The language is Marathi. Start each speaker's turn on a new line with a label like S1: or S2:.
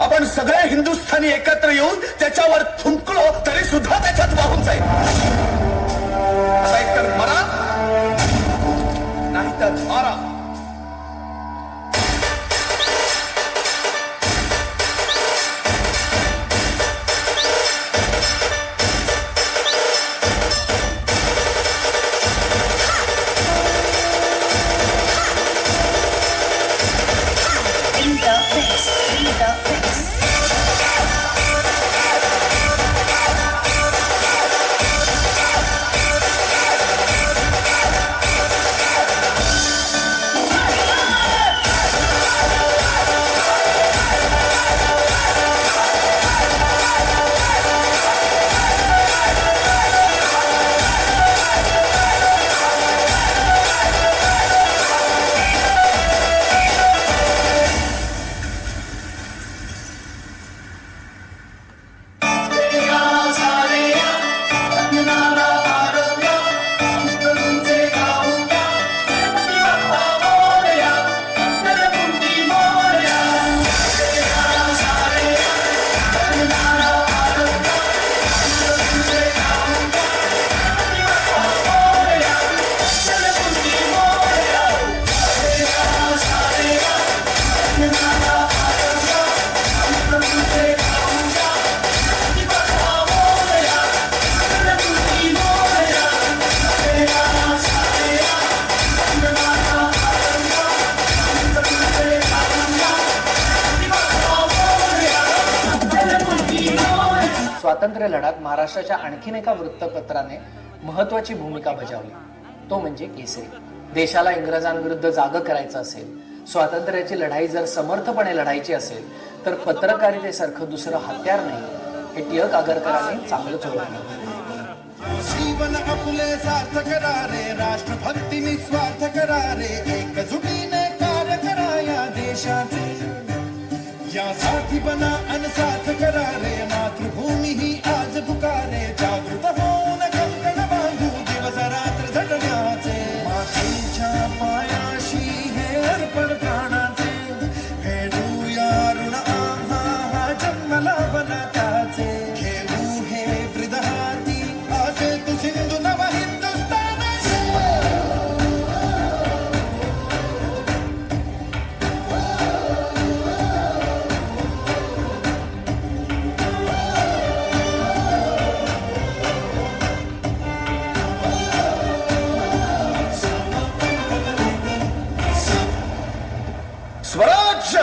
S1: आपण सगळे हिंदुस्थानी एकत्र येऊन त्याच्यावर थुंकलो तरी सुद्धा त्याच्यात वाहून जाईल. आता एकतर मरा नाही तर मारा.
S2: स्वातंत्र्य लढ्यात महाराष्ट्राच्या आणखीन एका वृत्तपत्राने महत्वाची भूमिका बजावली, तो म्हणजे केसरी. देशाला इंग्रजांविरुद्ध जागं करायचं असेल, स्वातंत्र्याची लढाई जर समर्थपणे लढायची असेल तर पत्रकारितेसारखं दुसरं हत्यार नाही, हे टिळक आगरकरांनी चांगलंच ओळखलं.
S3: जीवन आपुले सार्थ करारे, राष्ट्रभक्ती निस्वार्थ करारे, एकजुटीने कार्य करा या देशाचे, यासाठी बना अनसाथ करारे, मातृभूमी ही आज पुकारे, जागृत होऊन कंकण बांधू दिवस रात्र झटण्याचे, मातेच्या पायाशी हे अर्पण प्राणाचे, फेडूया ऋण आम्हा हा जन्मला बनाताचे, घेऊ हे ब्रिदहाती आसे तू सिंधू नव हिंदुस्थानाचे.
S1: स्वराज्य